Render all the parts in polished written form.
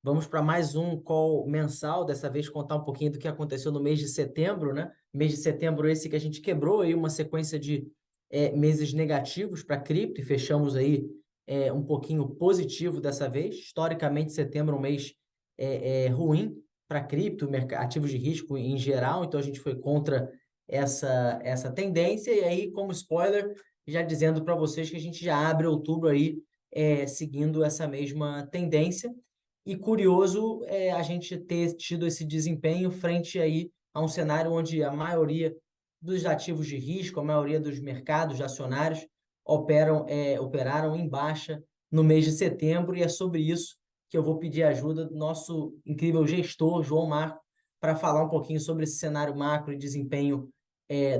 Vamos para mais um call mensal, dessa vez contar um pouquinho do que aconteceu no mês de setembro, né? Mês de setembro esse que a gente quebrou aí uma sequência de meses negativos para cripto e fechamos aí um pouquinho positivo dessa vez. Historicamente, setembro é um mês ruim para cripto, ativos de risco em geral, então a gente foi contra essa tendência. E aí, como spoiler, já dizendo para vocês que a gente já abre outubro aí seguindo essa mesma tendência. E curioso a gente ter tido esse desempenho frente aí a um cenário onde a maioria dos ativos de risco, a maioria dos mercados acionários operaram em baixa no mês de setembro, e é sobre isso que eu vou pedir a ajuda do nosso incrível gestor, João Marco, para falar um pouquinho sobre esse cenário macro e desempenho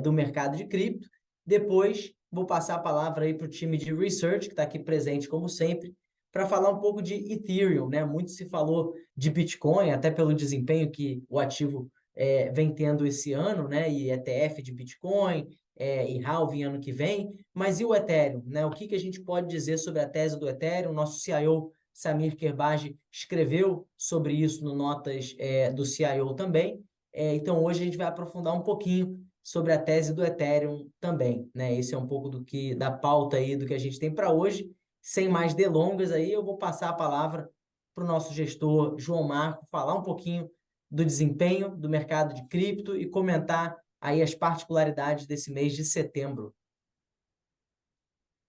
do mercado de cripto. Depois, vou passar a palavra aí para o time de research, que está aqui presente como sempre, para falar um pouco de Ethereum, né? Muito se falou de Bitcoin, até pelo desempenho que o ativo vem tendo esse ano, né? E ETF de Bitcoin, e halving ano que vem. Mas e o Ethereum, né? O que a gente pode dizer sobre a tese do Ethereum? Nosso CIO, Samir Kerbaj, escreveu sobre isso no Notas do CIO também. Então, hoje a gente vai aprofundar um pouquinho sobre a tese do Ethereum também, né? Esse é um pouco da pauta aí do que a gente tem para hoje. Sem mais delongas aí, eu vou passar a palavra para o nosso gestor João Marco falar um pouquinho do desempenho do mercado de cripto e comentar aí as particularidades desse mês de setembro.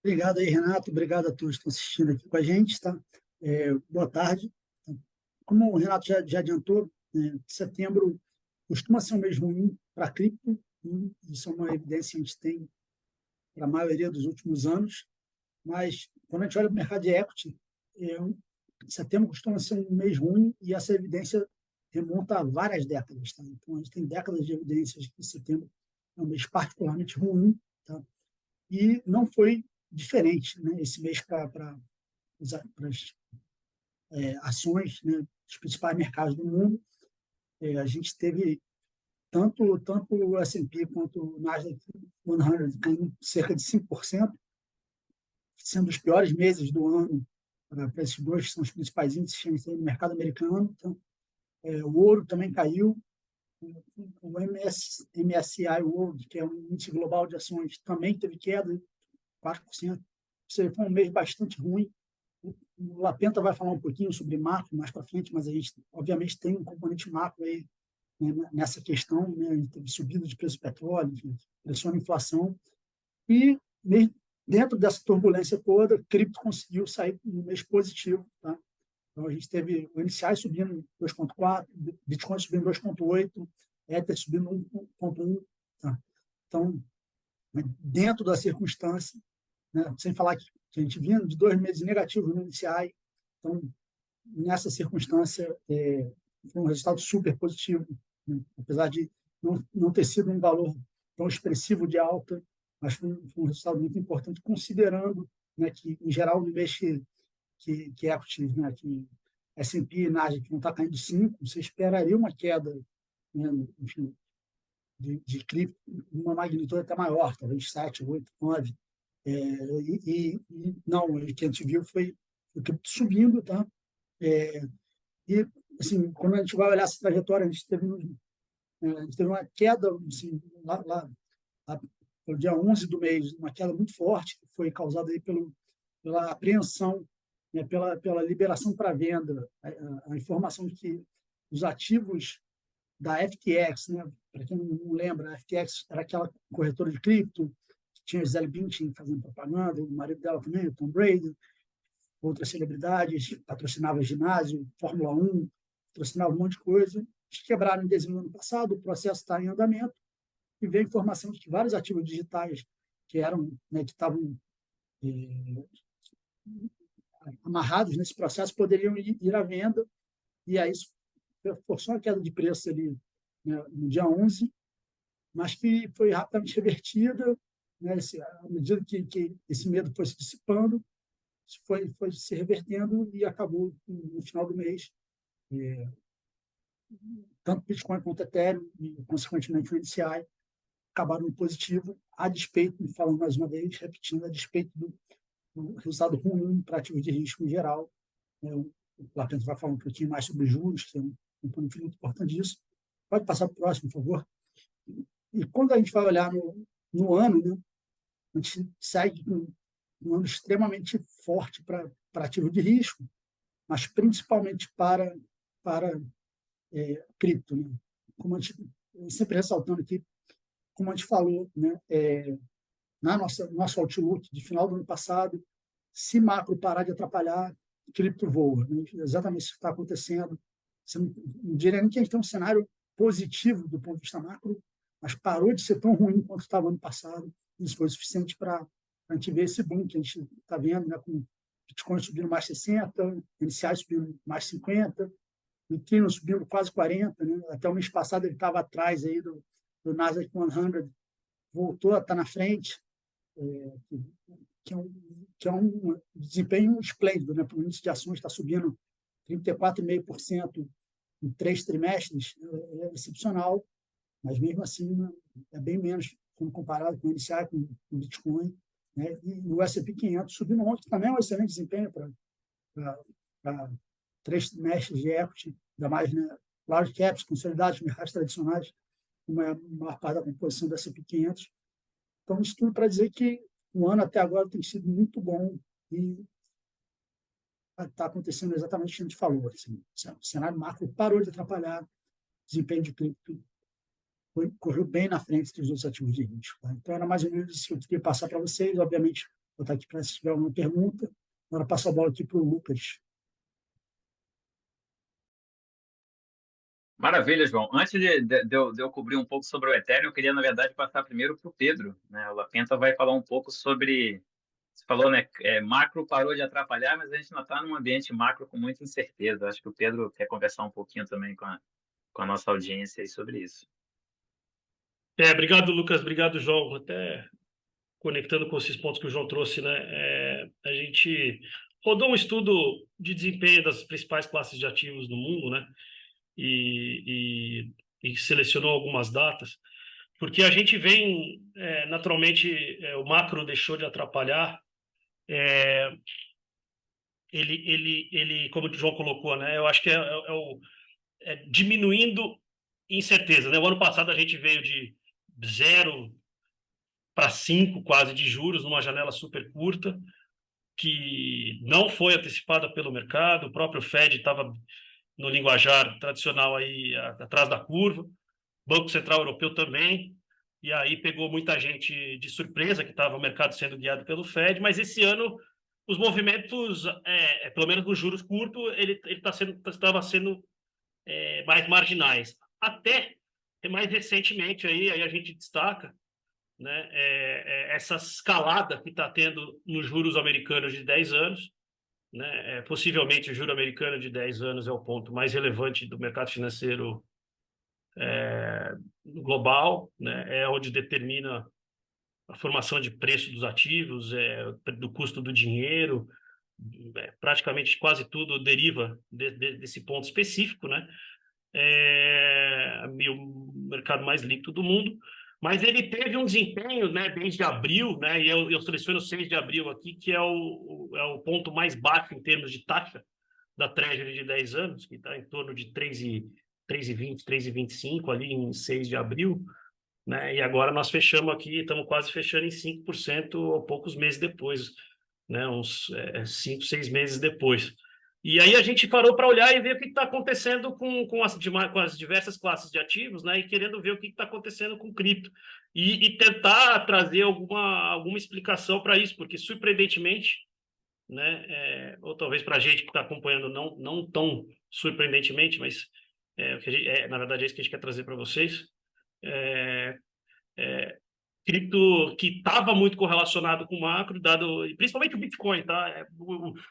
Obrigado aí, Renato. Obrigado a todos que estão assistindo aqui com a gente, tá? Boa tarde. Como o Renato já adiantou, setembro costuma ser um mês ruim para a cripto, isso é uma evidência que a gente tem para a maioria dos últimos anos, mas quando a gente olha para o mercado de equity, setembro costuma ser um mês ruim e essa evidência remonta a várias décadas. Tá? Então, a gente tem décadas de evidências de que setembro é um mês particularmente ruim, tá? E não foi diferente, né, esse mês para as ações, né, dos principais mercados do mundo. A gente teve tanto o S&P quanto o Nasdaq 100 caindo cerca de 5%, sendo os piores meses do ano para esses dois, que são os principais índices no mercado americano. Então, o ouro também caiu, o MSCI World, que é um índice global de ações, também teve queda de 4%. Ou seja, foi um mês bastante ruim. O Lapenta vai falar um pouquinho sobre macro mais para frente, mas a gente, obviamente, tem um componente macro aí, né, nessa questão, né? A gente teve subida de preço do petróleo, enfim, pressiona a inflação. E dentro dessa turbulência toda, a cripto conseguiu sair no mês positivo. Tá? Então, a gente teve o NCI subindo 2,4, Bitcoin subindo 2,8, Ether subindo 1,1. Tá? Então, dentro da circunstância, né, sem falar que a gente vinha de 2 meses negativos no NCI, então, nessa circunstância, foi um resultado super positivo, né? Apesar de não ter sido um valor tão expressivo de alta, mas foi um resultado muito importante, considerando, né, que, em geral, no mês que equities, né, que S&P e Nasdaq não está caindo 5%, você esperaria uma queda, né, enfim, de cripto, uma magnitude até maior, talvez 7, 8, 9. Não, o que a gente viu foi o cripto subindo, tá? E, assim, quando a gente vai olhar essa trajetória, a gente teve uma queda, assim, lá no dia 11 do mês, uma queda muito forte, que foi causada aí pela apreensão, né, pela liberação para venda, a informação de que os ativos da FTX, né, para quem não lembra, a FTX era aquela corretora de cripto, que tinha a Gisele Bündchen fazendo propaganda, o marido dela também, o Tom Brady, outras celebridades, patrocinava ginásio, Fórmula 1, patrocinava um monte de coisa. Eles quebraram em dezembro do ano passado, o processo está em andamento, e veio a informação de que vários ativos digitais que eram, né, que estavam amarrados nesse processo poderiam ir à venda, e aí isso forçou uma queda de preço ali, né, no dia 11, mas que foi rapidamente revertida, né, à medida que esse medo foi se dissipando, foi se revertendo e acabou no final do mês. Tanto Bitcoin quanto Ethereum e, consequentemente, o NCI acabaram no positivo, a despeito, falando mais uma vez, repetindo, a despeito do resultado ruim para ativos de risco em geral. o Lapento vai falar um pouquinho mais sobre juros, que é um componente muito importante disso. Pode passar para o próximo, por favor. E quando a gente vai olhar no ano, né, a gente segue um ano extremamente forte para ativo de risco, mas principalmente para cripto. Né? Como a gente, sempre ressaltando aqui, como a gente falou, né, nosso outlook de final do ano passado, se macro parar de atrapalhar, cripto voa. Né? Exatamente isso que está acontecendo. Você não diria nem que a gente tem um cenário positivo do ponto de vista macro, mas parou de ser tão ruim quanto estava ano passado. Isso foi o suficiente para a gente ver esse boom que a gente está vendo, né, com Bitcoin subindo mais 60, iniciais subindo mais 50, o Ethereum subindo quase 40. Né? Até o mês passado ele estava atrás aí do Nasdaq 100, voltou a estar na frente, que é um desempenho esplêndido. Né? O índice de ações está subindo 34,5% em 3 trimestres, é excepcional, mas mesmo assim é bem menos quando comparado com o NCI, com o Bitcoin. Né? E o S&P 500 subindo ontem, que também é um excelente desempenho para 3 trimestres de equity, ainda mais, né, large caps, consolidados, mercados tradicionais, como é a maior parte da composição do S&P 500. Então, isso tudo para dizer que o ano até agora tem sido muito bom e está acontecendo exatamente o que a gente falou. Assim, o cenário macro parou de atrapalhar, o desempenho de cripto correu bem na frente dos outros ativos de risco. Tá? Então, era mais ou menos isso que eu queria passar para vocês. Obviamente, vou estar aqui para se tiver alguma pergunta. Agora, passo a bola aqui para o Lucas. Maravilha, João. Antes de eu cobrir um pouco sobre o Ethereum, eu queria, na verdade, passar primeiro para o Pedro. Né? O Lapenta vai falar um pouco sobre. Você falou, né? Macro parou de atrapalhar, mas a gente ainda está num ambiente macro com muita incerteza. Acho que o Pedro quer conversar um pouquinho também com a nossa audiência aí sobre isso. Obrigado, Lucas. Obrigado, João. Até conectando com esses pontos que o João trouxe, né? A gente rodou um estudo de desempenho das principais classes de ativos do mundo, né? E selecionou algumas datas, porque a gente vem, naturalmente, o macro deixou de atrapalhar. Ele, como o João colocou, né? Eu acho que diminuindo incerteza, né? O ano passado a gente veio de 0 para 5 quase de juros numa janela super curta, que não foi antecipada pelo mercado. O próprio Fed estava no linguajar tradicional aí atrás da curva, Banco Central Europeu também, e aí pegou muita gente de surpresa, que estava o mercado sendo guiado pelo Fed. Mas esse ano os movimentos, pelo menos nos juros curtos, ele estava sendo mais marginais. Até mais recentemente aí a gente destaca, né, essa escalada que está tendo nos juros americanos de 10 anos. Né? Possivelmente o juro americano de 10 anos é o ponto mais relevante do mercado financeiro global, né? É onde determina a formação de preço dos ativos, do custo do dinheiro. Praticamente quase tudo deriva desse ponto específico, né? O mercado mais líquido do mundo. Mas ele teve um desempenho, né, desde abril, né, e eu seleciono o 6 de abril aqui, que é o ponto mais baixo em termos de taxa da Treasury de 10 anos, que está em torno de 3,20, 3,25 ali em 6 de abril. Né, e agora nós fechamos aqui, estamos quase fechando em 5% ou poucos meses depois, né, uns 5, 6 meses depois. E aí a gente parou para olhar e ver o que está acontecendo com as diversas classes de ativos, né? E querendo ver o que está acontecendo com cripto. E tentar trazer alguma explicação para isso, porque surpreendentemente, né? Ou talvez para a gente que está acompanhando não tão surpreendentemente, mas na verdade é isso que a gente quer trazer para vocês. Cripto que estava muito correlacionado com o macro, principalmente o Bitcoin, tá?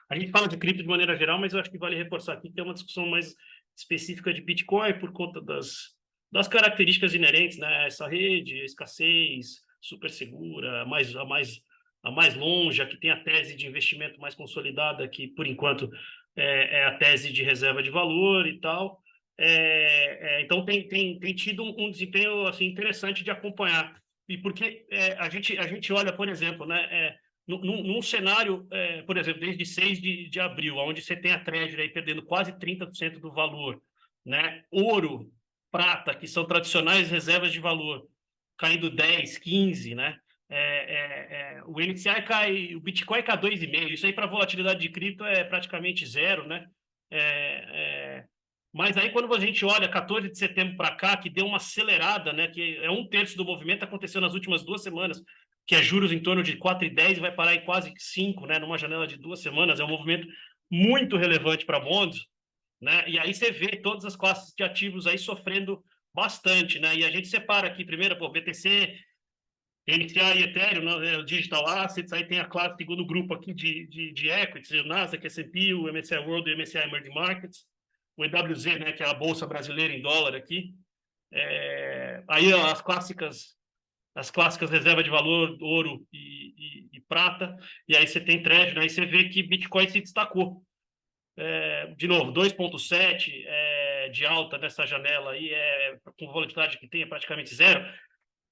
A gente fala de cripto de maneira geral, mas eu acho que vale reforçar aqui que é uma discussão mais específica de Bitcoin por conta das características inerentes, né? Essa rede, a escassez, super segura, a mais longe, a que tem a tese de investimento mais consolidada, que por enquanto é a tese de reserva de valor e tal. Então tem tido um desempenho assim interessante de acompanhar. E porque a gente olha, por exemplo, né, num cenário, por exemplo, desde 6 de abril, onde você tem a Treasury aí perdendo quase 30% do valor, né? Ouro, prata, que são tradicionais reservas de valor, caindo 10, 15, né? O NCI cai, o Bitcoin cai 2,5. Isso aí para volatilidade de cripto é praticamente zero, né? Mas aí quando a gente olha 14 de setembro para cá, que deu uma acelerada, né? Que é 1/3 do movimento aconteceu nas últimas 2 semanas, que é juros em torno de 4,10 e vai parar em quase 5, né? Numa janela de 2 semanas, é um movimento muito relevante para bonds, né? E aí você vê todas as classes de ativos aí sofrendo bastante, né? E a gente separa aqui primeiro, BTC, NCI e Ethereum, né, Digital Assets, aí tem a classe, segundo grupo aqui de equities, o Nasdaq, S&P, o MSCI World e o MSCI Emerging Markets, o EWZ, né, que é a bolsa brasileira em dólar aqui. Aí as clássicas reservas de valor, ouro e prata, e aí você tem Treasury, aí você vê que Bitcoin se destacou. De novo, 2,7 de alta nessa janela aí, com volatilidade que tem, é praticamente zero.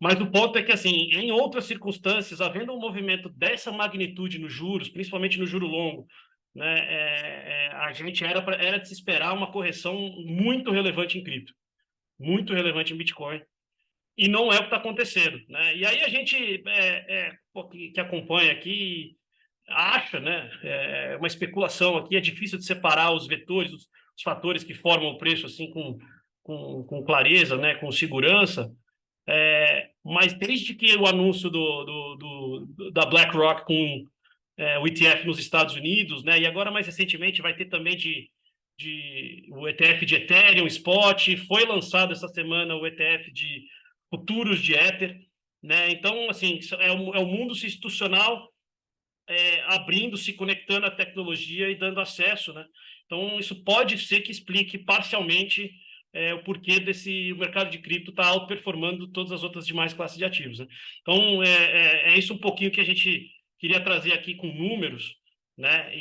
Mas o ponto é que, assim, em outras circunstâncias, havendo um movimento dessa magnitude nos juros, principalmente no juro longo, né, a gente era de se esperar uma correção muito relevante em cripto, muito relevante em Bitcoin, e não é o que está acontecendo, né? E aí a gente que acompanha aqui acha, né, uma especulação aqui, é difícil de separar os vetores, os fatores que formam o preço assim com clareza, né, com segurança. Mas desde que o anúncio da BlackRock com o ETF nos Estados Unidos, né, e agora mais recentemente vai ter também o ETF de Ethereum, Spot, foi lançado essa semana o ETF de futuros de Ether, né? Então, assim, é o mundo institucional abrindo, se conectando à tecnologia e dando acesso, né? Então, isso pode ser que explique parcialmente o porquê o mercado de cripto está outperformando todas as outras demais classes de ativos, né? Então, é isso um pouquinho que a gente queria trazer aqui com números, né?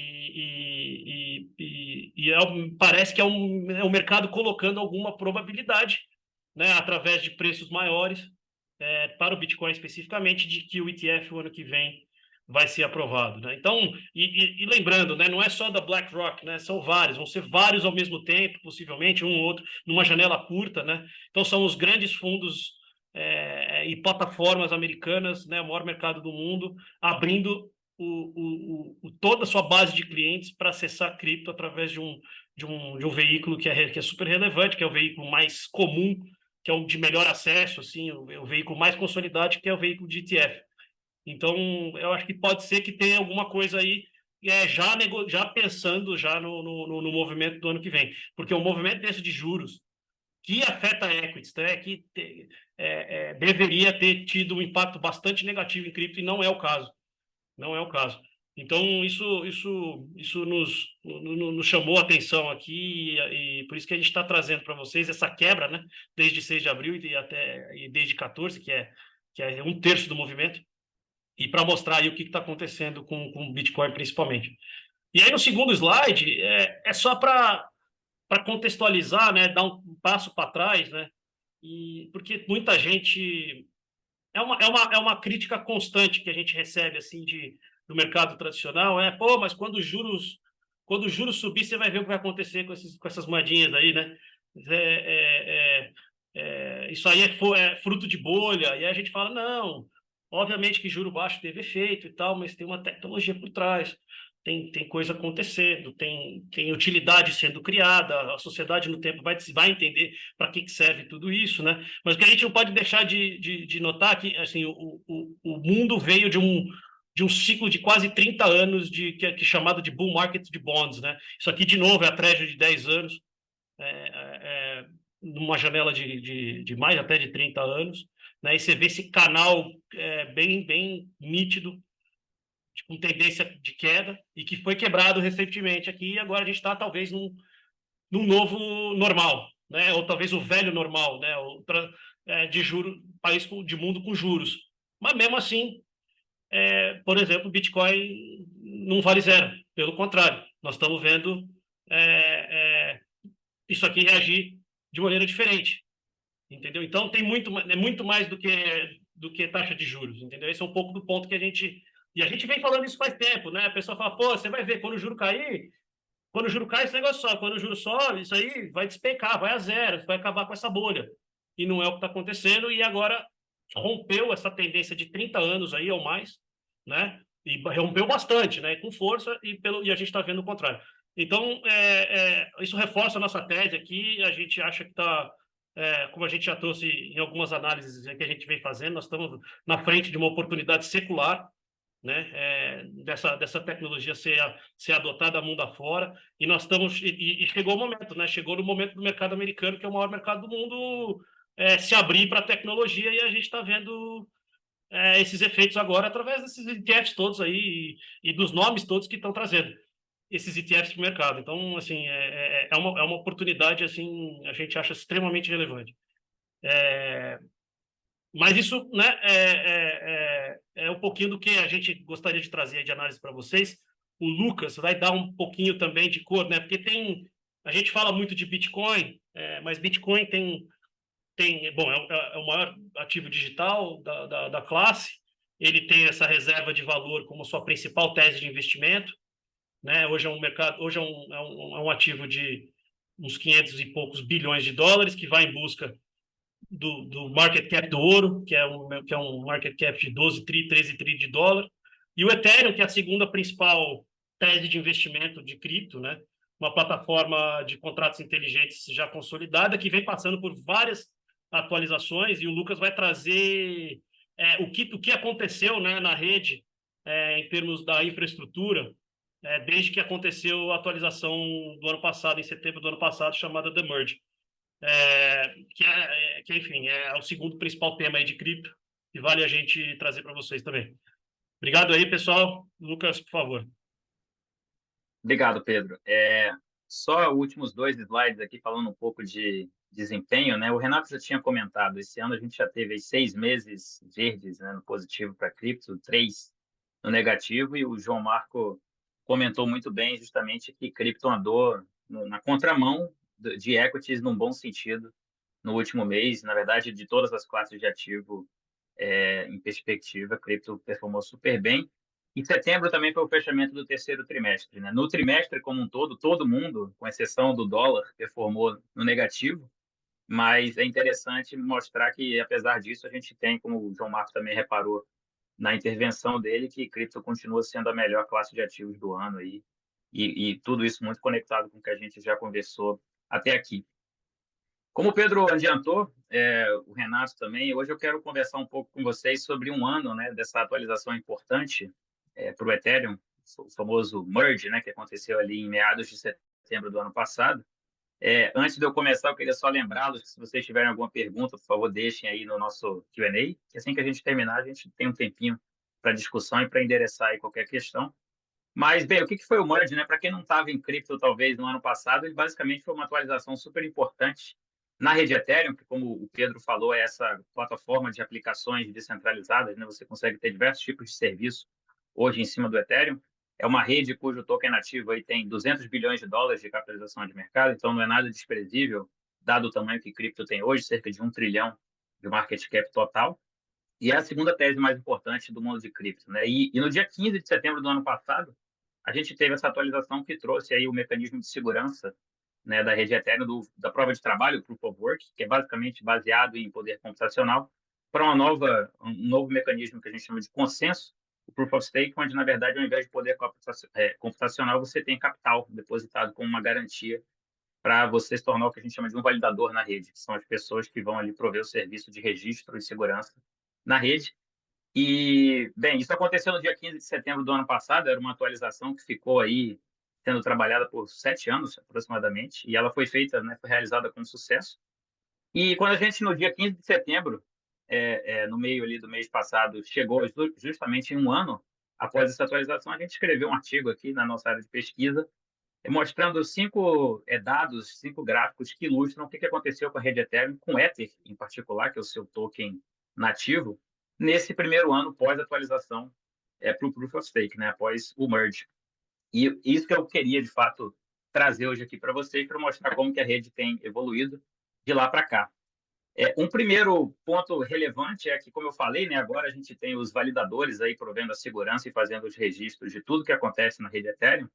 Parece que é o mercado colocando alguma probabilidade, né, através de preços maiores, para o Bitcoin especificamente, de que o ETF o ano que vem vai ser aprovado, né? Então, lembrando, né, não é só da BlackRock, né, são vários, vão ser vários ao mesmo tempo, possivelmente, um ou outro, numa janela curta, né? Então, são os grandes fundos e plataformas americanas, né, o maior mercado do mundo, abrindo toda a sua base de clientes para acessar cripto através de um veículo que é super relevante, que é o veículo mais comum, que é o de melhor acesso, assim, o veículo mais consolidado, que é o veículo de ETF. Então, eu acho que pode ser que tenha alguma coisa aí já pensando já no movimento do ano que vem. Porque o movimento desse de juros, que afeta equities, né, que deveria ter tido um impacto bastante negativo em cripto, e não é o caso. Não é o caso. Então, isso nos chamou a atenção aqui, e por isso que a gente está trazendo para vocês essa quebra, né, desde 6 de abril e desde 14, que é 1/3 do movimento, e para mostrar aí o que está acontecendo com o Bitcoin, principalmente. E aí, no segundo slide, só para contextualizar, né, dar um passo para trás, né, porque muita gente... É uma crítica constante que a gente recebe assim do mercado tradicional, pô, mas quando os juros subir, você vai ver o que vai acontecer com essas moedinhas aí, né? Isso aí é fruto de bolha. E aí a gente fala, não, obviamente que juro baixo teve efeito e tal, mas tem uma tecnologia por trás, tem coisa acontecendo, tem utilidade sendo criada, a sociedade no tempo vai entender para que serve tudo isso, né? Mas o que a gente não pode deixar de notar é que assim, o mundo veio de um ciclo de quase 30 anos que é chamado de bull market de bonds, né? Isso aqui, de novo, é a Treasury de 10 anos, numa janela de mais até de 30 anos, né? E você vê esse canal bem nítido, com tendência de queda, e que foi quebrado recentemente aqui, e agora a gente está talvez num novo normal, né? Ou talvez o velho normal, né? De juros, país de mundo com juros. Mas mesmo assim, por exemplo, o Bitcoin não vale zero, pelo contrário, nós estamos vendo isso aqui reagir de maneira diferente, entendeu? Então tem muito mais do que taxa de juros, entendeu? Esse é um pouco do ponto que a gente E a gente vem falando isso faz tempo, né? A pessoa fala, pô, você vai ver, quando o juro cair, esse negócio sobe, quando o juro sobe, isso aí vai despencar, vai a zero, vai acabar com essa bolha. E não é o que está acontecendo, e agora rompeu essa tendência de 30 anos aí ou mais, né? E rompeu bastante, né? Com força, e a gente está vendo o contrário. Então, isso reforça a nossa tese aqui, a gente acha que está, como a gente já trouxe em algumas análises que a gente vem fazendo, nós estamos na frente de uma oportunidade secular, né, dessa tecnologia ser adotada mundo afora, e nós estamos, e chegou o momento, né, chegou no momento do mercado americano, que é o maior mercado do mundo, se abrir para a tecnologia, e a gente está vendo esses efeitos agora através desses ETFs todos aí, e dos nomes todos que estão trazendo esses ETFs para o mercado. Então, assim, é uma oportunidade, assim, a gente acha extremamente relevante. Mas isso, né, é um pouquinho do que a gente gostaria de trazer de análise para vocês. O Lucas vai dar um pouquinho também de cor, né? Porque a gente fala muito de Bitcoin, mas Bitcoin bom, é o maior ativo digital da classe. Ele tem essa reserva de valor como sua principal tese de investimento, né? Hoje é um mercado, hoje é um ativo de uns 500 e poucos bilhões de dólares, que vai em busca do market cap do ouro, que é um market cap de 12 tri, 13 tri de dólar, e o Ethereum, que é a segunda principal tese de investimento de cripto, né? Uma plataforma de contratos inteligentes já consolidada, que vem passando por várias atualizações, e o Lucas vai trazer o que aconteceu, né, na rede, em termos da infraestrutura, desde que aconteceu a atualização do ano passado, em setembro do ano passado, chamada The Merge. Enfim, é o segundo principal tema aí de cripto, que vale a gente trazer para vocês também. Obrigado aí, pessoal. Lucas, por favor. Obrigado, Pedro. Só os últimos 2 slides aqui falando um pouco de desempenho, né? O Renato já tinha comentado, esse ano a gente já teve 6 meses verdes, né, no positivo para cripto, 3 no negativo, e o João Marco comentou muito bem justamente que cripto andou na contramão de equities num bom sentido no último mês. Na verdade, de todas as classes de ativo em perspectiva, cripto performou super bem. Em setembro também foi o fechamento do terceiro trimestre, né? No trimestre como um todo mundo, com exceção do dólar, performou no negativo, mas é interessante mostrar que, apesar disso, a gente tem, como o João Marcos também reparou na intervenção dele, que cripto continua sendo a melhor classe de ativos do ano aí, e tudo isso muito conectado com o que a gente já conversou até aqui. Como o Pedro adiantou, o Renato também, hoje eu quero conversar um pouco com vocês sobre um ano, né, dessa atualização importante para o Ethereum, o famoso merge, né, que aconteceu ali em meados de setembro do ano passado. Antes de eu começar, eu queria só lembrá-los que, se vocês tiverem alguma pergunta, por favor, deixem aí no nosso Q&A, que assim que a gente terminar, a gente tem um tempinho para discussão e para endereçar aí qualquer questão. Mas, bem, o que foi o merge, né? Para quem não estava em cripto, talvez, no ano passado, ele basicamente foi uma atualização super importante na rede Ethereum, que, como o Pedro falou, é essa plataforma de aplicações descentralizadas, né? Você consegue ter diversos tipos de serviço hoje em cima do Ethereum. É uma rede cujo token nativo aí tem 200 bilhões de dólares de capitalização de mercado, então não é nada desprezível, dado o tamanho que cripto tem hoje, cerca de 1 trilhão de market cap total. E é a segunda tese mais importante do mundo de cripto, né? E no dia 15 de setembro do ano passado, a gente teve essa atualização que trouxe aí o mecanismo de segurança, né, da rede Ethereum, da prova de trabalho, o Proof of Work, que é basicamente baseado em poder computacional, para um novo mecanismo que a gente chama de consenso, o Proof of Stake, onde, na verdade, ao invés de poder computacional, você tem capital depositado como uma garantia para você se tornar o que a gente chama de um validador na rede, que são as pessoas que vão ali prover o serviço de registro e segurança na rede. E, bem, isso aconteceu no dia 15 de setembro do ano passado, era uma atualização que ficou aí sendo trabalhada por 7 anos, aproximadamente, e ela foi feita, né, foi realizada com sucesso. E quando a gente, no dia 15 de setembro, no meio ali do mês passado, chegou justamente em um ano após essa atualização, a gente escreveu um artigo aqui na nossa área de pesquisa, mostrando 5 dados, 5 gráficos que ilustram o que aconteceu com a rede Ethereum, com Ether em particular, que é o seu token nativo, nesse primeiro ano pós-atualização para o Proof of Stake, né, após o merge. E isso que eu queria, de fato, trazer hoje aqui para vocês, para mostrar como que a rede tem evoluído de lá para cá. Um primeiro ponto relevante é que, como eu falei, né, agora a gente tem os validadores aí provendo a segurança e fazendo os registros de tudo que acontece na rede Ethereum.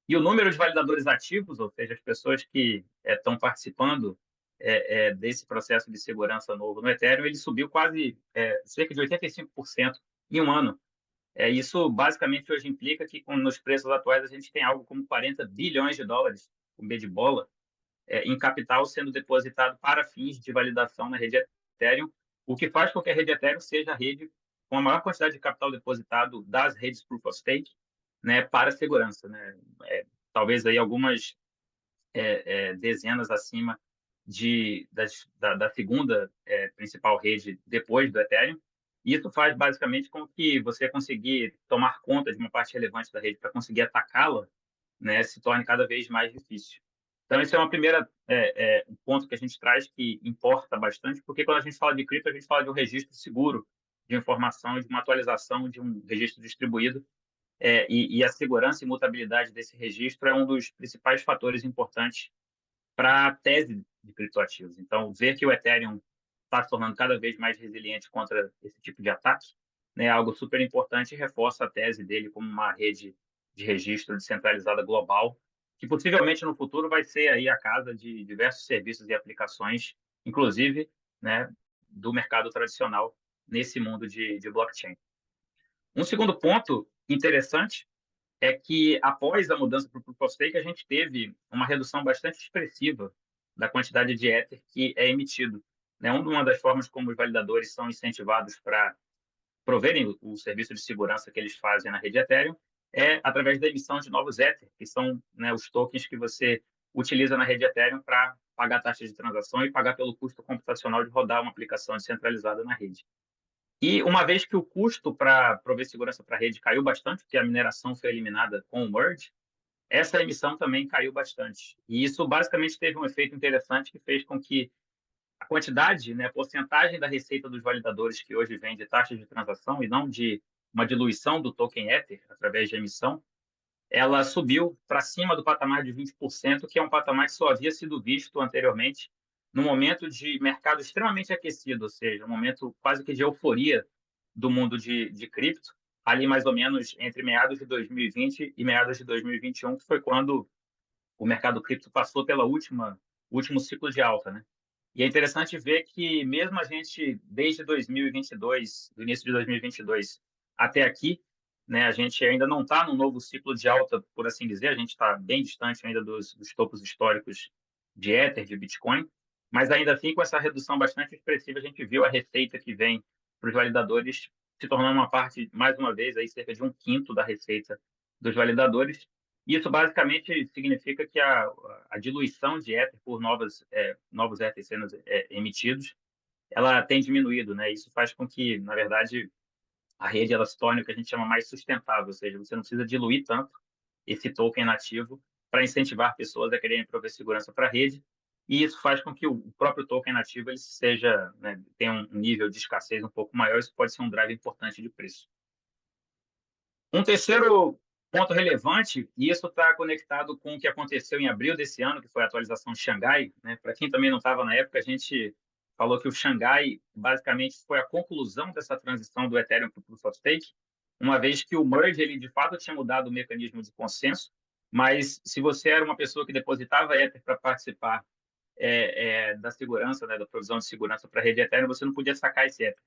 E o número de validadores ativos, ou seja, as pessoas que estão participando desse processo de segurança novo no Ethereum, ele subiu quase cerca de 85% em um ano. Isso basicamente hoje implica que, nos preços atuais, a gente tem algo como 40 bilhões de dólares, com B de bola, em capital sendo depositado para fins de validação na rede Ethereum, o que faz com que a rede Ethereum seja a rede com a maior quantidade de capital depositado das redes Proof of Stake, né, para segurança, né? Talvez aí algumas dezenas acima da segunda principal rede depois do Ethereum. Isso faz basicamente com que você conseguir tomar conta de uma parte relevante da rede para conseguir atacá-la, né, se torne cada vez mais difícil. Então, esse é uma primeira um ponto que a gente traz que importa bastante, porque quando a gente fala de cripto, a gente fala de um registro seguro de informação, de uma atualização de um registro distribuído, e a segurança e mutabilidade desse registro é um dos principais fatores importantes para a tese de criptoativos. Então, ver que o Ethereum está se tornando cada vez mais resiliente contra esse tipo de ataque, né, é algo super importante e reforça a tese dele como uma rede de registro descentralizada global, que possivelmente no futuro vai ser aí a casa de diversos serviços e aplicações, inclusive, né, do mercado tradicional nesse mundo de blockchain. Um segundo ponto interessante é que, após a mudança para o Proof of Stake, a gente teve uma redução bastante expressiva da quantidade de Ether que é emitido, né? Uma das formas como os validadores são incentivados para proverem o serviço de segurança que eles fazem na rede Ethereum é através da emissão de novos Ether, que são, né, os tokens que você utiliza na rede Ethereum para pagar taxa de transação e pagar pelo custo computacional de rodar uma aplicação descentralizada na rede. E uma vez que o custo para prover segurança para a rede caiu bastante, porque a mineração foi eliminada com o merge, essa emissão também caiu bastante. E isso basicamente teve um efeito interessante que fez com que a quantidade, né, a porcentagem da receita dos validadores que hoje vem de taxas de transação e não de uma diluição do token Ether através de emissão, ela subiu para cima do patamar de 20%, que é um patamar que só havia sido visto anteriormente no momento de mercado extremamente aquecido, ou seja, um momento quase que de euforia do mundo de cripto, ali mais ou menos entre meados de 2020 e meados de 2021, que foi quando o mercado cripto passou pela último ciclo de alta, né? E é interessante ver que mesmo a gente, desde 2022, do início de 2022 até aqui, né, a gente ainda não está no novo ciclo de alta, por assim dizer, a gente está bem distante ainda dos topos históricos de Ether, de Bitcoin, mas ainda assim, com essa redução bastante expressiva, a gente viu a receita que vem para os validadores se tornando uma parte, mais uma vez, aí cerca de 1/5 da receita dos validadores. Isso basicamente significa que a diluição de Ether por novos Ether sendo emitidos, ela tem diminuído, né? Isso faz com que, na verdade, a rede ela se torne o que a gente chama mais sustentável, ou seja, você não precisa diluir tanto esse token nativo para incentivar pessoas a quererem prover segurança para a rede, e isso faz com que o próprio token nativo ele seja, né, tenha um nível de escassez um pouco maior, isso pode ser um drive importante de preço. Um terceiro ponto relevante, e isso está conectado com o que aconteceu em abril desse ano, que foi a atualização de Xangai, né? Para quem também não estava na época, a gente falou que o Xangai basicamente foi a conclusão dessa transição do Ethereum para o Proof of Stake, uma vez que o merge ele de fato tinha mudado o mecanismo de consenso, mas se você era uma pessoa que depositava Ether para participar da segurança, né, da provisão de segurança para a rede Ethereum, você não podia sacar esse Ether,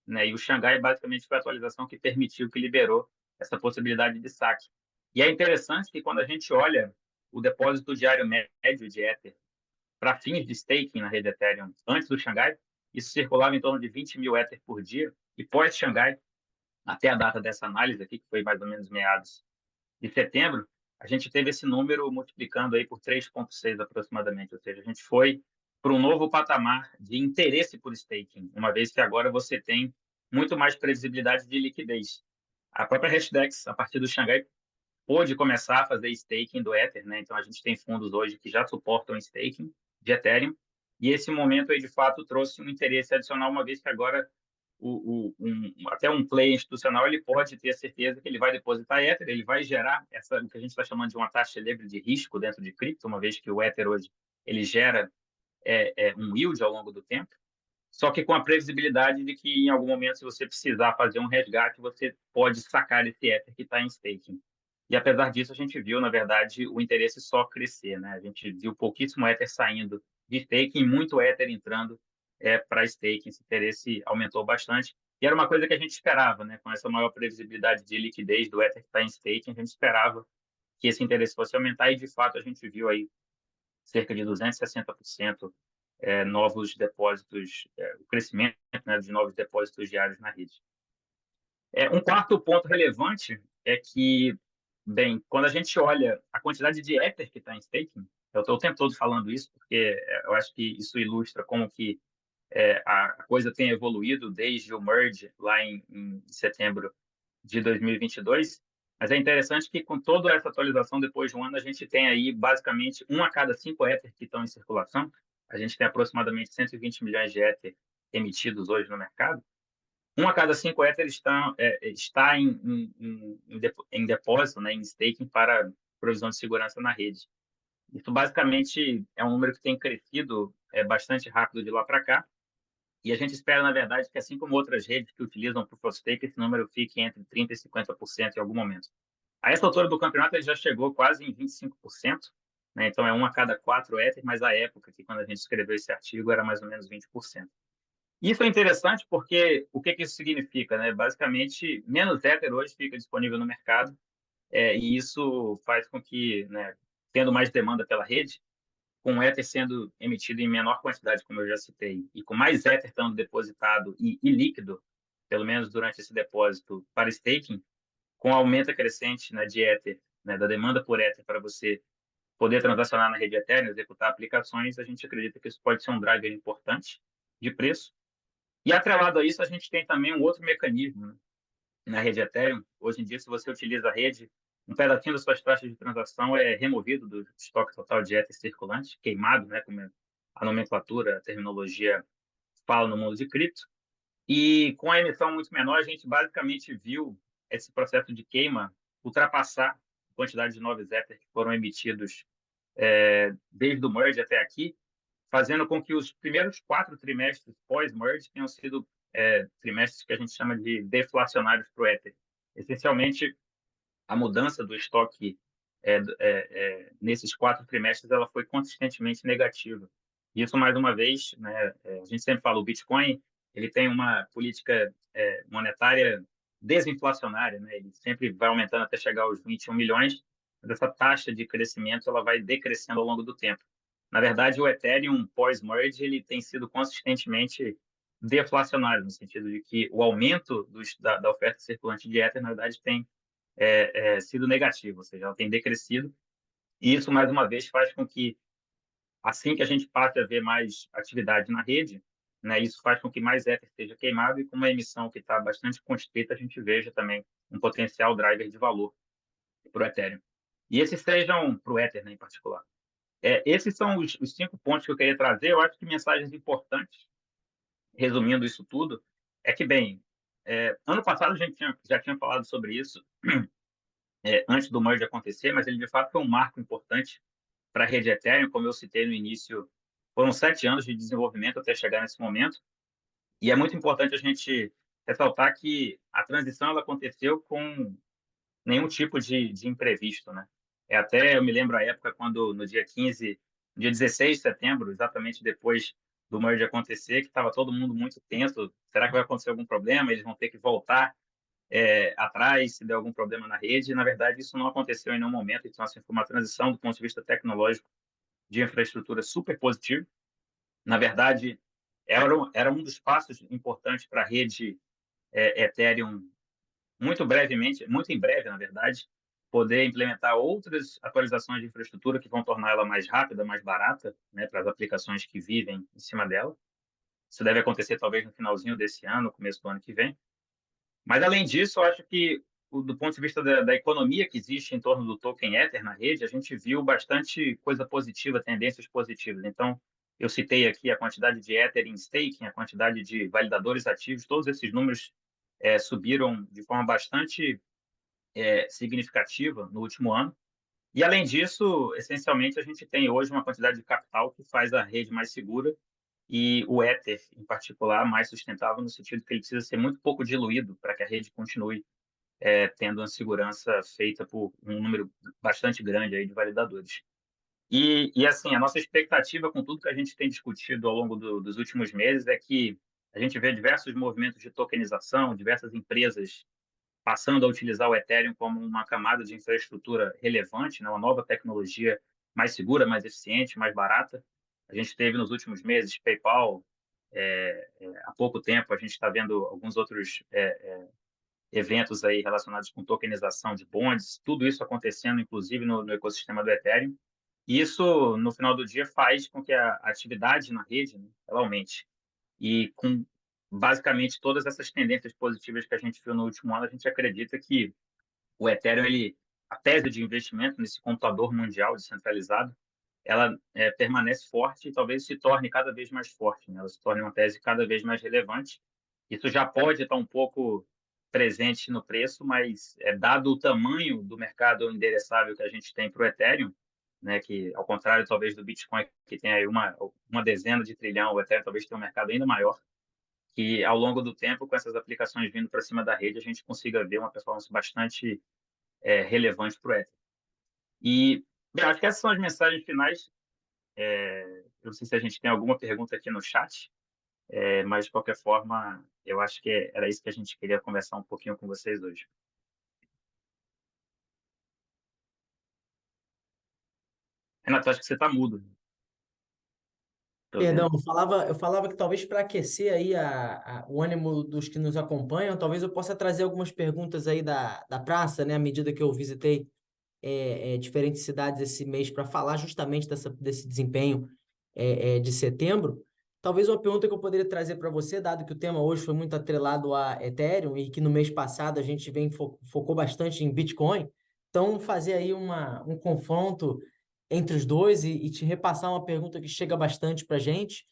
né? E o Xangai basicamente foi a atualização que permitiu, que liberou essa possibilidade de saque. E é interessante que quando a gente olha o depósito diário médio de Ether para fins de staking na rede Ethereum antes do Xangai, isso circulava em torno de 20 mil Ether por dia, e pós-Xangai, até a data dessa análise aqui, que foi mais ou menos meados de setembro, a gente teve esse número multiplicando aí por 3,6 aproximadamente, ou seja, a gente foi para um novo patamar de interesse por staking, uma vez que agora você tem muito mais previsibilidade de liquidez. A própria Hashdex, a partir do Xangai, pôde começar a fazer staking do Ether, né? Então, a gente tem fundos hoje que já suportam staking de Ethereum, e esse momento aí, de fato, trouxe um interesse adicional, uma vez que agora até um player institucional ele pode ter a certeza que ele vai depositar Ether, ele vai gerar o que a gente está chamando de uma taxa livre de risco dentro de cripto, uma vez que o Ether hoje ele gera um yield ao longo do tempo, só que com a previsibilidade de que em algum momento, se você precisar fazer um resgate, você pode sacar esse Ether que está em staking. E apesar disso, a gente viu, na verdade, o interesse só crescer, né? A gente viu pouquíssimo Ether saindo de staking e muito Ether entrando para staking. Esse interesse aumentou bastante. E era uma coisa que a gente esperava, né? Com essa maior previsibilidade de liquidez do Ether que está em staking, a gente esperava que esse interesse fosse aumentar e, de fato, a gente viu aí cerca de 260% novos depósitos, o crescimento, né, de novos depósitos diários na rede. Um quarto ponto relevante é que, bem, quando a gente olha a quantidade de Ether que está em staking, eu estou o tempo todo falando isso porque eu acho que isso ilustra como que a coisa tem evoluído desde o merge lá em setembro de 2022, mas é interessante que com toda essa atualização, depois de um ano, a gente tem aí basicamente 1 a cada 5 Ether que estão em circulação. A gente tem aproximadamente 120 milhões de Ether emitidos hoje no mercado. 1 a cada 5 Ether está em depósito, né, em staking para provisão de segurança na rede. Isso basicamente é um número que tem crescido bastante rápido de lá para cá. E a gente espera, na verdade, que assim como outras redes que utilizam Proof of Stake, esse número fique entre 30% e 50% em algum momento. A essa altura do campeonato, ele já chegou quase em 25%, né? Então é 1 a cada 4 Ether, mas a época que quando a gente escreveu esse artigo era mais ou menos 20%. Isso é interessante porque o que isso significa, né? Basicamente, menos Ether hoje fica disponível no mercado, e isso faz com que, né, tendo mais demanda pela rede, com o Ether sendo emitido em menor quantidade, como eu já citei, e com mais Ether estando depositado e líquido, pelo menos durante esse depósito para staking, com o aumento crescente, né, de Ether, né, da demanda por Ether para você poder transacionar na rede Ethereum, executar aplicações, a gente acredita que isso pode ser um driver importante de preço. E atrelado a isso, a gente tem também um outro mecanismo, né, na rede Ethereum. Hoje em dia, se você utiliza a rede, um pedacinho das suas taxas de transação é removido do estoque total de Ether circulante, queimado, né, como a nomenclatura, a terminologia fala no mundo de cripto. E com a emissão muito menor, a gente basicamente viu esse processo de queima ultrapassar a quantidade de novos Ether que foram emitidos desde o merge até aqui, fazendo com que os primeiros 4 trimestres pós-merge tenham sido trimestres que a gente chama de deflacionários para o Ether. Essencialmente, a mudança do estoque nesses 4 trimestres ela foi consistentemente negativa. Isso, mais uma vez, né, a gente sempre fala, o Bitcoin ele tem uma política monetária desinflacionária, né? Ele sempre vai aumentando até chegar aos 21 milhões, mas essa taxa de crescimento ela vai decrescendo ao longo do tempo. Na verdade, o Ethereum pós-merge ele tem sido consistentemente deflacionário, no sentido de que o aumento da oferta circulante de Ether, na verdade, tem sido negativo, ou seja, ela tem decrescido. E isso, mais uma vez, faz com que, assim que a gente passe a ver mais atividade na rede, né, isso faz com que mais Ether seja queimado e com uma emissão que está bastante constrita, a gente veja também um potencial driver de valor para o Ethereum. E esses sejam para o Ether, né, em particular. Esses são os 5 pontos que eu queria trazer. Eu acho que mensagens importantes, resumindo isso tudo, é que, bem, ano passado a gente já tinha falado sobre isso, antes do merge acontecer, mas ele de fato foi um marco importante para a rede Ethereum, como eu citei no início, foram 7 anos de desenvolvimento até chegar nesse momento, e é muito importante a gente ressaltar que a transição ela aconteceu com nenhum tipo de imprevisto, né? Até eu me lembro a época quando no dia 16 de setembro, exatamente depois do merge acontecer, que estava todo mundo muito tenso, será que vai acontecer algum problema? Eles vão ter que voltar atrás, se der algum problema na rede. Na verdade, isso não aconteceu em nenhum momento. Então, assim, foi uma transição do ponto de vista tecnológico de infraestrutura super positivo. Na verdade, era um dos passos importantes para a rede Ethereum, muito brevemente, muito em breve, na verdade, poder implementar outras atualizações de infraestrutura que vão tornar ela mais rápida, mais barata, né, para as aplicações que vivem em cima dela. Isso deve acontecer talvez no finalzinho desse ano, começo do ano que vem. Mas, além disso, eu acho que, do ponto de vista da economia que existe em torno do token Ether na rede, a gente viu bastante coisa positiva, tendências positivas. Então, eu citei aqui a quantidade de Ether em staking, a quantidade de validadores ativos, todos esses números subiram de forma bastante significativa no último ano. E, além disso, essencialmente, a gente tem hoje uma quantidade de capital que faz a rede mais segura e o Ether, em particular, mais sustentável no sentido que ele precisa ser muito pouco diluído para que a rede continue tendo uma segurança feita por um número bastante grande aí de validadores. E assim, a nossa expectativa com tudo que a gente tem discutido ao longo dos últimos meses é que a gente vê diversos movimentos de tokenização, diversas empresas passando a utilizar o Ethereum como uma camada de infraestrutura relevante, né? Uma nova tecnologia mais segura, mais eficiente, mais barata. A gente teve nos últimos meses PayPal, há pouco tempo a gente está vendo alguns outros eventos aí relacionados com tokenização de bonds, tudo isso acontecendo, inclusive, no ecossistema do Ethereum. E isso, no final do dia, faz com que a atividade na rede, né, ela aumente. E com, basicamente, todas essas tendências positivas que a gente viu no último ano, a gente acredita que o Ethereum, a tese de investimento nesse computador mundial descentralizado, ela permanece forte e talvez se torne cada vez mais forte, né? Ela se torne uma tese cada vez mais relevante. Isso já pode estar um pouco presente no preço, mas dado o tamanho do mercado endereçável que a gente tem para o Ethereum, né, que ao contrário talvez do Bitcoin, que tem aí uma dezena de trilhão, o Ethereum talvez tenha um mercado ainda maior, que ao longo do tempo, com essas aplicações vindo para cima da rede, a gente consiga ver uma performance bastante relevante para o Ether. E bem, acho que essas são as mensagens finais. Eu não sei se a gente tem alguma pergunta aqui no chat, mas de qualquer forma, eu acho que era isso que a gente queria conversar um pouquinho com vocês hoje. Renato, acho que você está mudo. Tô Perdão, vendo. eu falava que talvez para aquecer aí o ânimo dos que nos acompanham, talvez eu possa trazer algumas perguntas aí da praça, né, à medida que eu visitei diferentes cidades esse mês para falar justamente desse desempenho de setembro. Talvez uma pergunta que eu poderia trazer para você, dado que o tema hoje foi muito atrelado a Ethereum e que no mês passado a gente focou bastante em Bitcoin, então fazer aí um confronto entre os dois e te repassar uma pergunta que chega bastante para a gente,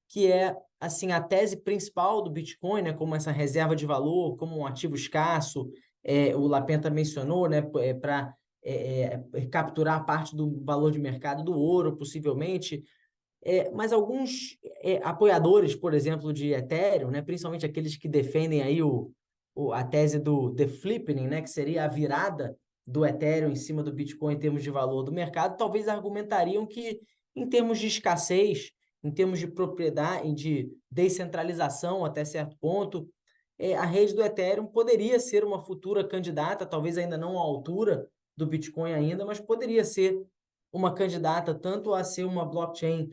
que é assim a tese principal do Bitcoin, né, como essa reserva de valor, como um ativo escasso, o Lapenta mencionou, né, para capturar parte do valor de mercado do ouro, possivelmente. Mas alguns apoiadores, por exemplo, de Ethereum, né, principalmente aqueles que defendem aí a tese do The Flipping, né, que seria a virada do Ethereum em cima do Bitcoin em termos de valor do mercado, talvez argumentariam que, em termos de escassez, em termos de propriedade, de descentralização até certo ponto, a rede do Ethereum poderia ser uma futura candidata, talvez ainda não à altura do Bitcoin ainda, mas poderia ser uma candidata tanto a ser uma blockchain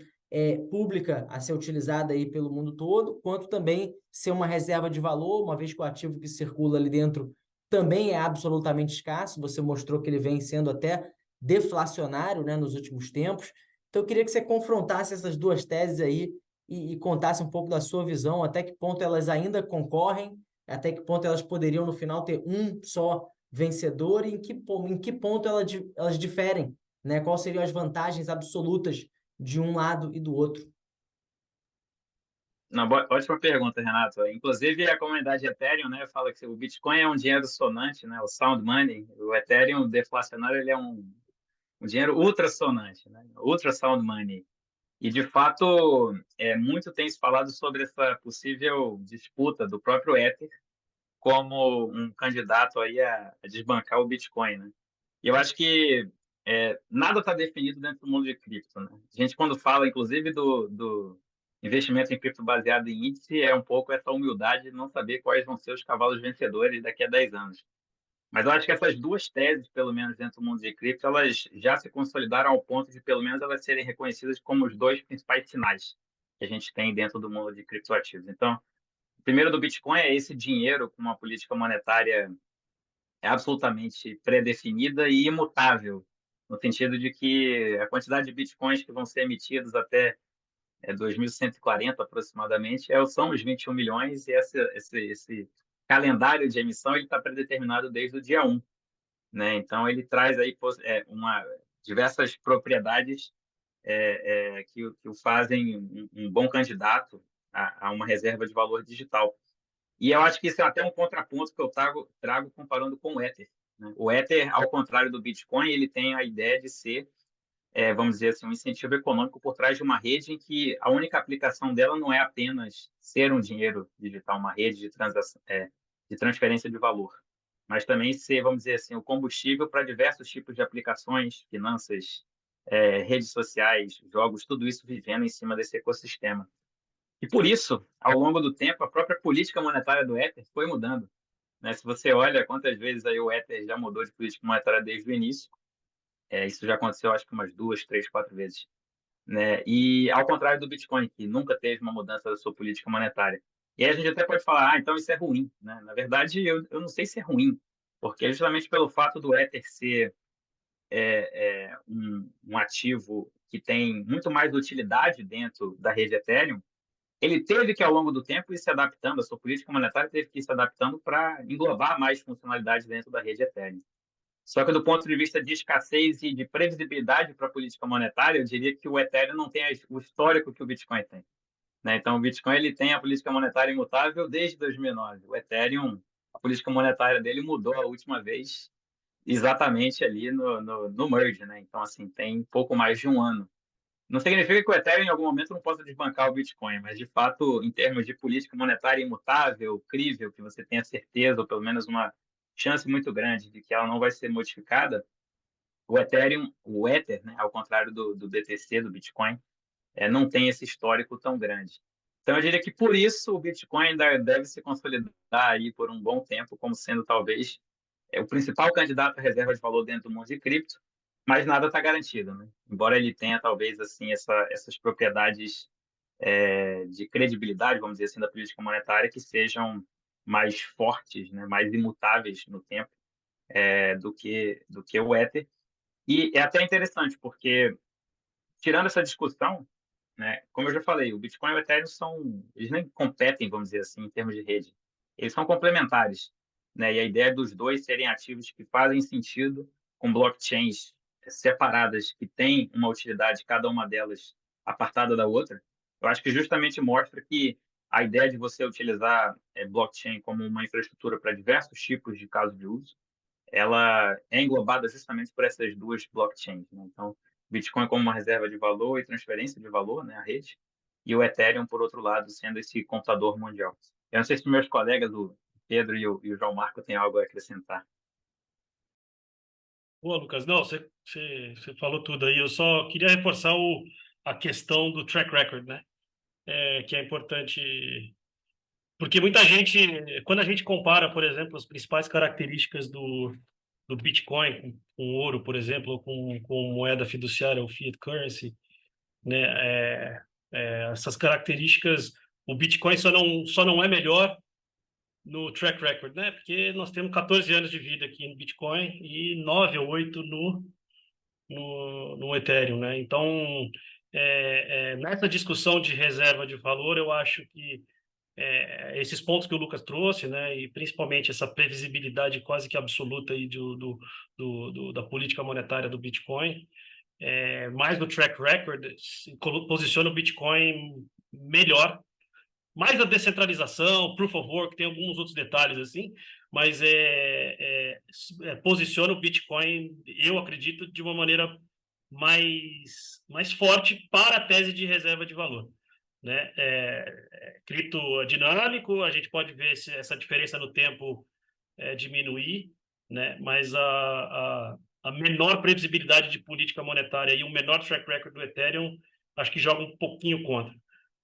pública a ser utilizada aí pelo mundo todo, quanto também ser uma reserva de valor, uma vez que o ativo que circula ali dentro também é absolutamente escasso. Você mostrou que ele vem sendo até deflacionário, né, nos últimos tempos. Então, eu queria que você confrontasse essas duas teses aí e contasse um pouco da sua visão, até que ponto elas ainda concorrem, até que ponto elas poderiam, no final, ter um só vencedor e em que ponto elas diferem, né? Quais seriam as vantagens absolutas de um lado e do outro? Não, ótima pergunta, Renato. Inclusive, a comunidade Ethereum, né, fala que o Bitcoin é um dinheiro sonante, né, o sound money. O Ethereum deflacionário, ele é um dinheiro ultra sonante, né, ultra sound money. E, de fato, muito tem se falado sobre essa possível disputa do próprio Ether como um candidato aí a desbancar o Bitcoin, né? E eu acho que nada está definido dentro do mundo de cripto, né? A gente, quando fala, inclusive, do investimento em cripto baseado em índice, é um pouco essa humildade de não saber quais vão ser os cavalos vencedores daqui a 10 anos. Mas eu acho que essas duas teses, pelo menos dentro do mundo de cripto, elas já se consolidaram ao ponto de, pelo menos, elas serem reconhecidas como os dois principais sinais que a gente tem dentro do mundo de criptoativos. Então, o primeiro do Bitcoin é esse dinheiro com uma política monetária absolutamente pré-definida e imutável, no sentido de que a quantidade de bitcoins que vão ser emitidos até 2140 aproximadamente são os 21 milhões, e esse calendário de emissão está predeterminado desde o dia 1, né? Então, ele traz aí diversas propriedades que o fazem um bom candidato a uma reserva de valor digital. E eu acho que isso é até um contraponto que eu trago comparando com o Ether, né? O Ether, ao contrário do Bitcoin, ele tem a ideia de ser vamos dizer assim, um incentivo econômico por trás de uma rede em que a única aplicação dela não é apenas ser um dinheiro digital, uma rede de transação, de transferência de valor, mas também ser, vamos dizer assim, o combustível para diversos tipos de aplicações, finanças, redes sociais, jogos, tudo isso vivendo em cima desse ecossistema. E por isso, ao longo do tempo, a própria política monetária do Ether foi mudando, né? Se você olha quantas vezes aí o Ether já mudou de política monetária desde o início, isso já aconteceu, acho que umas 2, 3, 4 vezes, né? E ao contrário do Bitcoin, que nunca teve uma mudança da sua política monetária. E aí a gente até pode falar, então isso é ruim, né? Na verdade, eu não sei se é ruim, porque justamente pelo fato do Ether ser um ativo que tem muito mais utilidade dentro da rede Ethereum, ele teve que, ao longo do tempo, ir se adaptando, a sua política monetária teve que ir se adaptando para englobar mais funcionalidades dentro da rede Ethereum. Só que, do ponto de vista de escassez e de previsibilidade para a política monetária, eu diria que o Ethereum não tem o histórico que o Bitcoin tem, né? Então, o Bitcoin ele tem a política monetária imutável desde 2009. O Ethereum, a política monetária dele mudou a última vez exatamente ali no merge, né? Então, assim, tem pouco mais de um ano. Não significa que o Ethereum em algum momento não possa desbancar o Bitcoin, mas de fato, em termos de política monetária imutável, crível, que você tenha certeza, ou pelo menos uma chance muito grande de que ela não vai ser modificada, o Ethereum, o Ether, né, ao contrário do BTC, do Bitcoin, não tem esse histórico tão grande. Então, eu diria que por isso o Bitcoin ainda deve se consolidar aí por um bom tempo, como sendo talvez o principal candidato à reserva de valor dentro do mundo de cripto, mas nada está garantido, né? Embora ele tenha talvez assim essas propriedades de credibilidade, vamos dizer assim, da política monetária que sejam mais fortes, né, mais imutáveis no tempo do que o Ether. E é até interessante porque tirando essa discussão, né, como eu já falei, o Bitcoin e o Ethereum eles nem competem, vamos dizer assim, em termos de rede. Eles são complementares, né? E a ideia dos dois serem ativos que fazem sentido com blockchains separadas que têm uma utilidade, cada uma delas apartada da outra. Eu acho que justamente mostra que a ideia de você utilizar blockchain como uma infraestrutura para diversos tipos de casos de uso, ela é englobada justamente por essas duas blockchains, né? Então, Bitcoin como uma reserva de valor e transferência de valor, né, a rede, e o Ethereum, por outro lado, sendo esse computador mundial. Eu não sei se meus colegas, o Pedro e o João Marco, têm algo a acrescentar. Pô, Lucas, não, você falou tudo aí. Eu só queria reforçar a questão do track record, né? Que é importante, porque muita gente, quando a gente compara, por exemplo, as principais características do Bitcoin com ouro, por exemplo, ou com moeda fiduciária ou fiat currency, né? Essas características, o Bitcoin só não é melhor no track record, né? Porque nós temos 14 anos de vida aqui no Bitcoin e 9 ou 8 no Ethereum, né? Então, nessa discussão de reserva de valor, eu acho que esses pontos que o Lucas trouxe, né, e principalmente essa previsibilidade quase que absoluta aí da política monetária do Bitcoin, mais do track record, posiciona o Bitcoin melhor, mais a descentralização, proof of work, tem alguns outros detalhes assim, mas posiciona o Bitcoin, eu acredito, de uma maneira mais forte para a tese de reserva de valor, né? Cripto dinâmico, a gente pode ver essa diferença no tempo diminuir, né? Mas a menor previsibilidade de política monetária e o menor track record do Ethereum, acho que joga um pouquinho contra.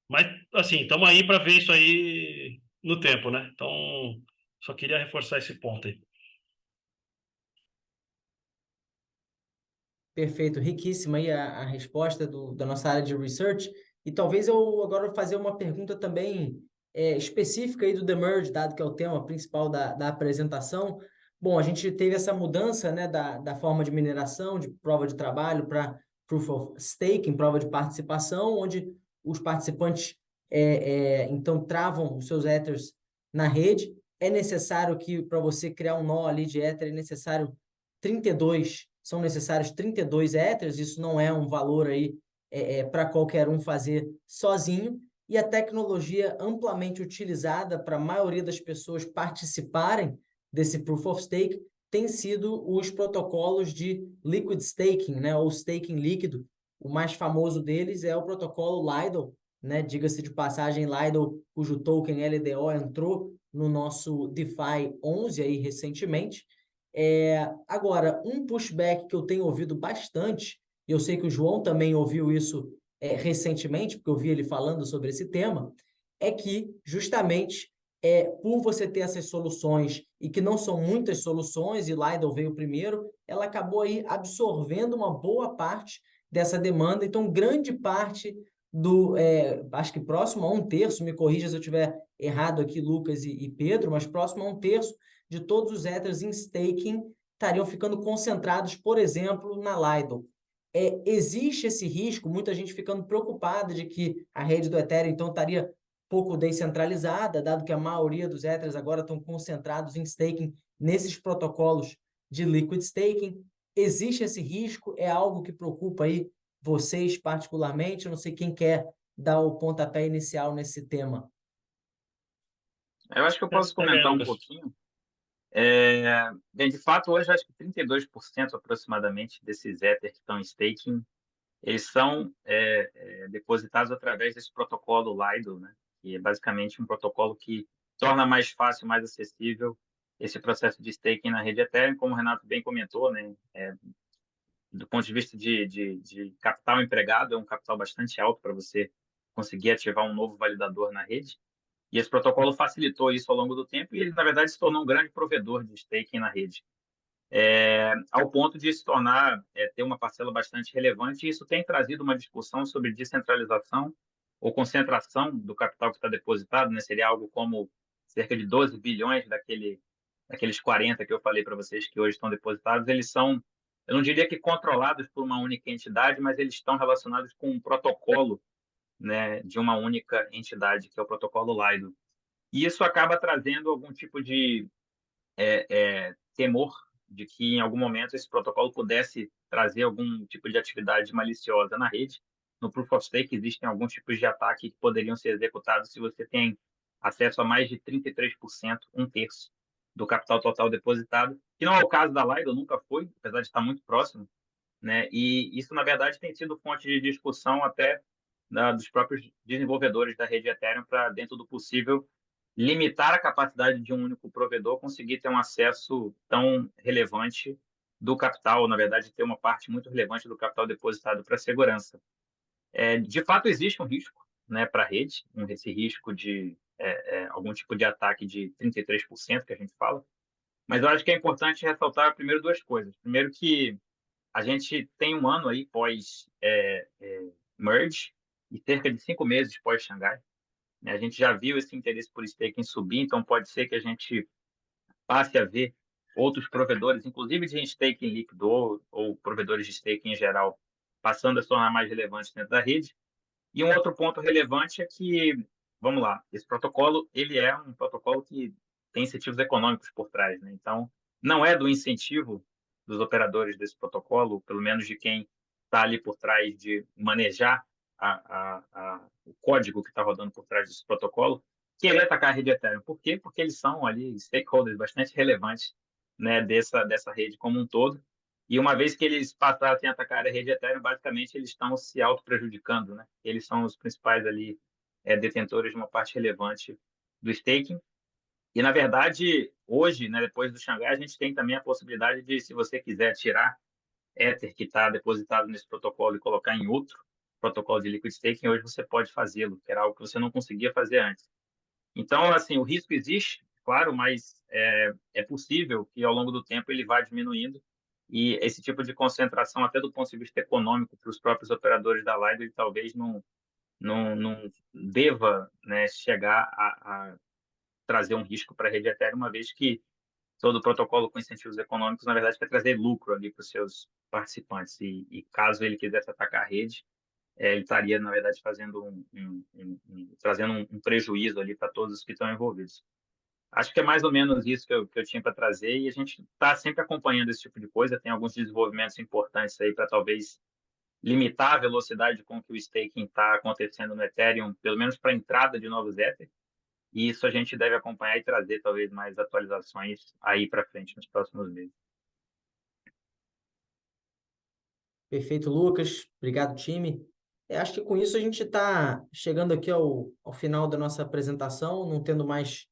Mas, assim, estamos aí para ver isso aí no tempo, né? Então, só queria reforçar esse ponto aí. Perfeito, riquíssima aí a resposta da nossa área de research. E talvez eu agora vou fazer uma pergunta também específica aí do The Merge, dado que é o tema principal da apresentação. Bom, a gente teve essa mudança, né, da forma de mineração, de prova de trabalho para Proof of Stake, em prova de participação, onde os participantes então travam os seus Ethers na rede. É necessário que, para você criar um nó ali de Ether, é necessário 32, são necessários 32 Ethers, isso não é um valor aí para qualquer um fazer sozinho, e a tecnologia amplamente utilizada para a maioria das pessoas participarem desse Proof of Stake tem sido os protocolos de liquid staking, né, ou staking líquido. O mais famoso deles é o protocolo Lido, né, diga-se de passagem, Lido, cujo token LDO entrou no nosso DeFi 11 aí recentemente. Agora, um pushback que eu tenho ouvido bastante, e eu sei que o João também ouviu isso recentemente, porque eu vi ele falando sobre esse tema, é que justamente por você ter essas soluções e que não são muitas soluções, e Lido veio primeiro, ela acabou aí absorvendo uma boa parte dessa demanda. Então, grande parte acho que próximo a 1/3, me corrija se eu estiver errado aqui, Lucas e Pedro, mas próximo a 1/3 de todos os Ethers em staking estariam ficando concentrados, por exemplo, na Lido. Existe esse risco, muita gente ficando preocupada de que a rede do Ethereum, então, estaria pouco descentralizada, dado que a maioria dos Ethers agora estão concentrados em staking nesses protocolos de liquid staking. Existe esse risco? É algo que preocupa aí vocês particularmente? Eu não sei quem quer dar o pontapé inicial nesse tema. Eu acho que eu posso comentar um pouquinho. Bem, de fato, hoje acho que 32% aproximadamente desses Ether que estão em staking, eles são depositados através desse protocolo Lido, né? Que é basicamente um protocolo que torna mais fácil, mais acessível esse processo de staking na rede Ethereum, como o Renato bem comentou, né? Do ponto de vista de capital empregado, é um capital bastante alto para você conseguir ativar um novo validador na rede. E esse protocolo facilitou isso ao longo do tempo e ele, na verdade, se tornou um grande provedor de staking na rede. Ao ponto de se tornar, ter uma parcela bastante relevante, e isso tem trazido uma discussão sobre descentralização ou concentração do capital que está depositado, né? Seria algo como cerca de 12 bilhões daqueles 40 que eu falei para vocês que hoje estão depositados, eles são, eu não diria que controlados por uma única entidade, mas eles estão relacionados com um protocolo, né, de uma única entidade, que é o protocolo Lido. E isso acaba trazendo algum tipo de temor de que, em algum momento, esse protocolo pudesse trazer algum tipo de atividade maliciosa na rede. No Proof of Stake, existem alguns tipos de ataque que poderiam ser executados se você tem acesso a mais de 33%, 1/3 do capital total depositado, que não é o caso da Lido, nunca foi, apesar de estar muito próximo, né? E isso, na verdade, tem sido fonte de discussão até dos próprios desenvolvedores da rede Ethereum para, dentro do possível, limitar a capacidade de um único provedor conseguir ter um acesso tão relevante do capital, na verdade, ter uma parte muito relevante do capital depositado para a segurança. De fato, existe um risco, né, para a rede, esse risco de algum tipo de ataque de 33% que a gente fala, mas eu acho que é importante ressaltar, primeiro, duas coisas. Primeiro, que a gente tem um ano aí pós merge e cerca de 5 meses pós Xangai, né? A gente já viu esse interesse por staking subir, então pode ser que a gente passe a ver outros provedores, inclusive de staking líquido ou provedores de staking em geral, passando a se tornar mais relevantes dentro da rede. E um outro ponto relevante é que, vamos lá, esse protocolo ele é um protocolo que tem incentivos econômicos por trás, né? Então, não é do incentivo dos operadores desse protocolo, pelo menos de quem está ali por trás de manejar o código que está rodando por trás desse protocolo, querer atacar a rede Ethereum. Por quê? Porque eles são ali stakeholders bastante relevantes, né, dessa rede como um todo. E uma vez que eles passassem a atacar a rede Ethereum, basicamente eles estão se auto-prejudicando, né? Eles são os principais ali detentores de uma parte relevante do staking. E, na verdade, hoje, né, depois do Xangai, a gente tem também a possibilidade de, se você quiser tirar Ether que está depositado nesse protocolo e colocar em outro protocolo de liquid staking, hoje você pode fazê-lo, que era algo que você não conseguia fazer antes. Então, assim, o risco existe, claro, mas é possível que ao longo do tempo ele vá diminuindo e esse tipo de concentração, até do ponto de vista econômico, para os próprios operadores da Lido, ele talvez não deva, né, chegar a trazer um risco para a rede Ethereum, uma vez que todo protocolo com incentivos econômicos, na verdade, quer trazer lucro ali para os seus participantes. E caso ele quisesse atacar a rede, ele estaria, na verdade, fazendo trazendo um prejuízo ali para todos os que estão envolvidos. Acho que é mais ou menos isso que eu tinha para trazer, e a gente está sempre acompanhando esse tipo de coisa. Tem alguns desenvolvimentos importantes aí para talvez limitar a velocidade com que o staking está acontecendo no Ethereum, pelo menos para a entrada de novos Ether. E isso a gente deve acompanhar e trazer talvez mais atualizações aí para frente nos próximos meses. Perfeito, Lucas. Obrigado, time. Acho que com isso a gente está chegando aqui ao final da nossa apresentação, não tendo mais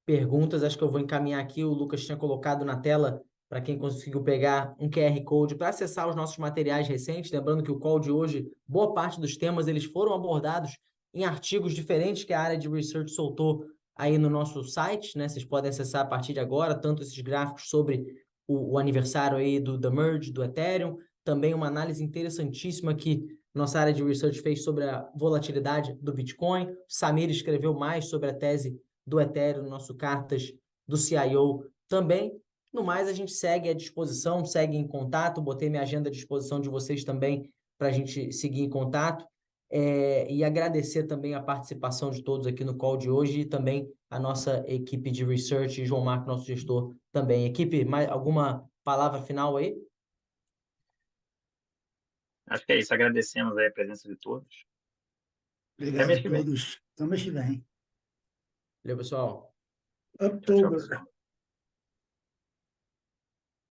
perguntas. Acho que eu vou encaminhar aqui. O Lucas tinha colocado na tela, para quem conseguiu pegar, um QR Code para acessar os nossos materiais recentes. Lembrando que o call de hoje, boa parte dos temas, eles foram abordados em artigos diferentes que a área de research soltou aí no nosso site, né? Vocês podem acessar a partir de agora, tanto esses gráficos sobre o aniversário aí da Merge, do Ethereum, também uma análise interessantíssima que nossa área de research fez sobre a volatilidade do Bitcoin. O Samir escreveu mais sobre a tese do Ethereum no nosso Cartas do CIO também. No mais, a gente segue à disposição, segue em contato. Botei minha agenda à disposição de vocês também para a gente seguir em contato. E agradecer também a participação de todos aqui no call de hoje e também a nossa equipe de research e João Marco, nosso gestor, também. Equipe, mais alguma palavra final aí? Acho que é isso. Agradecemos aí a presença de todos. Obrigado mês a que vem. todos. Até mês que vem. Valeu, pessoal. Tchau, tchau, October. pessoal.